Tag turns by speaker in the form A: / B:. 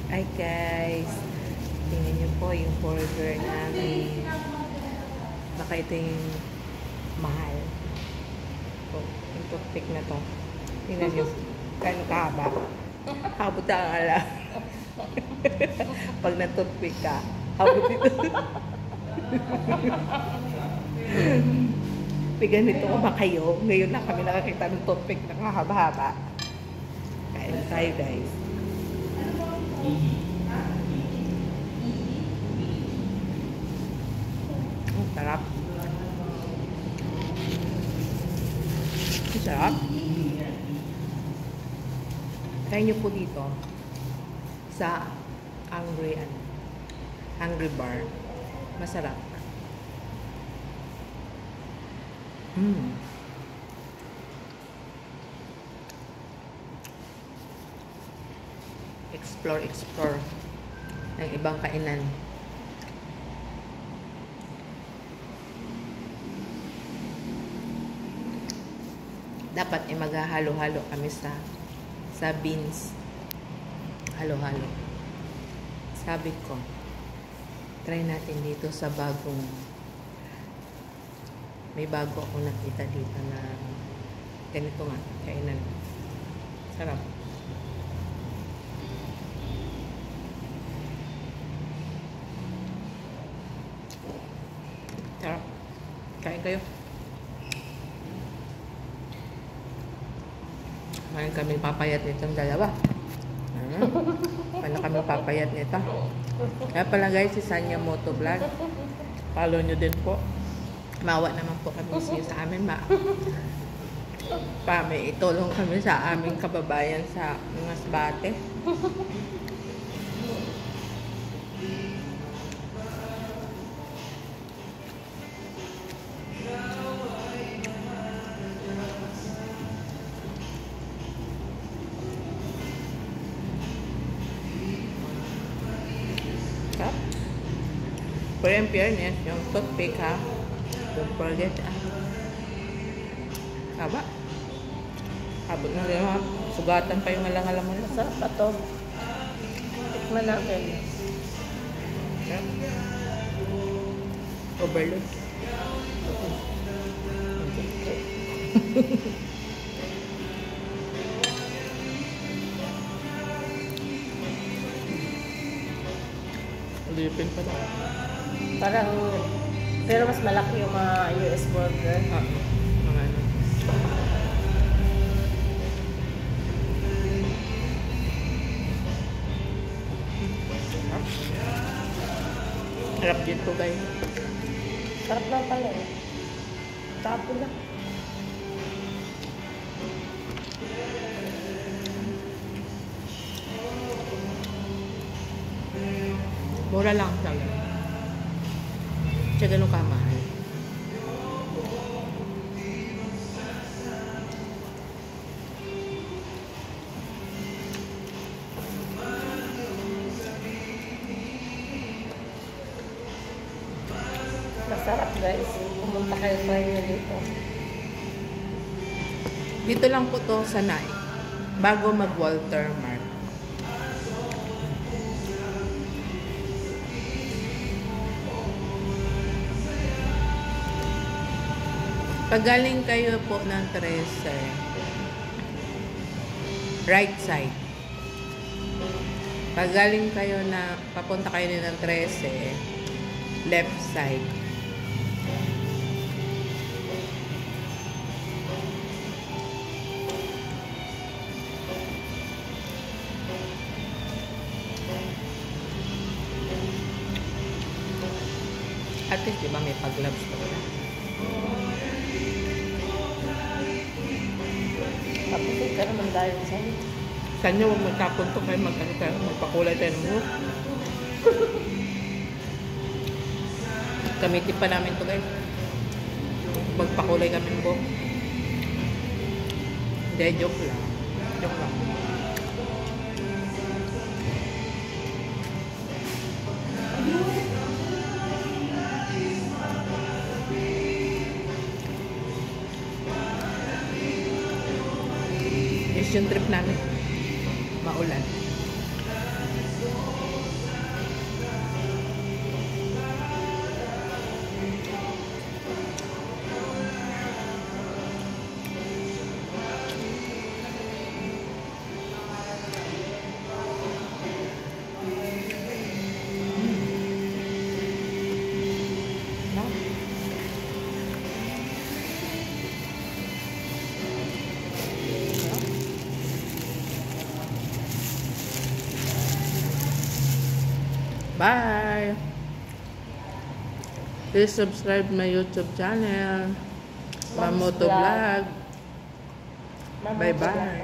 A: Hi guys, tingnan niyo po yung burger namin. Baka ito yung mahal. So, yung toothpick na to. Tingnan niyo, gano'ng kahaba. Habot na ang ala. Pag na-toothpick ka, habot dito. May ganito ba kayo? Ngayon lang kami nakakita ng toothpick na kahaba-haba. Kain tayo guys. Sarap. Sarap. Try nyo po dito sa Hungry Bar. Masarap. Explore ng ibang kainan. Dapat ay maghahalo-halo kami sa beans. Halo-halo. Sabi ko, try natin dito sa may bago akong nakita dito na ganito nga, kainan. Sarap. Sarap. Kain kayo. Kain kami papayat nitong dalawa. Paano kami papayat nito? Kaya pala guys, si Sanya Moto Vlog. Follow nyo din po. Mawa naman po kami sa amin. May itulong kami sa aming kababayan sa Masbate. For in fairness, yung toothpick ha, don't forget haba. Habot na rin ha. Sugatan pa yung alang-alang mo.
B: Masarap pa to. Tikman natin.
A: Yeah. Overload. Alipin pa na.
B: Parang, pero mas malaki yung mga US burger.
A: Mga ano. Harap dito guys.
B: Sarap lang pala eh. Tapo lang.
A: Mura lang talaga. Siya ganun kamahal.
B: Masarap guys. Pumunta kayo try nyo dito.
A: Dito lang po to sa Nai. Bago mag-Walter Mart. Pag galing kayo po ng 13, right side. Pag galing kayo na, papunta kayo ng 13, left side. At least, diba, may pag-gloves pa wala.
B: Tapos ka naman dahil sa'yo.
A: Saan nyo huwag magkapunto kayo magpakulay tayo ng buhok? Gamitin pa namin to guys. Magpakulay kami ng buhok. Hindi, joke lang. Joke lang. Yung trip namin, maulan.
C: Bye! Please subscribe my YouTube channel. Mamoto Vlog.
B: Mamoto
C: Bye
B: Vlog.
C: bye.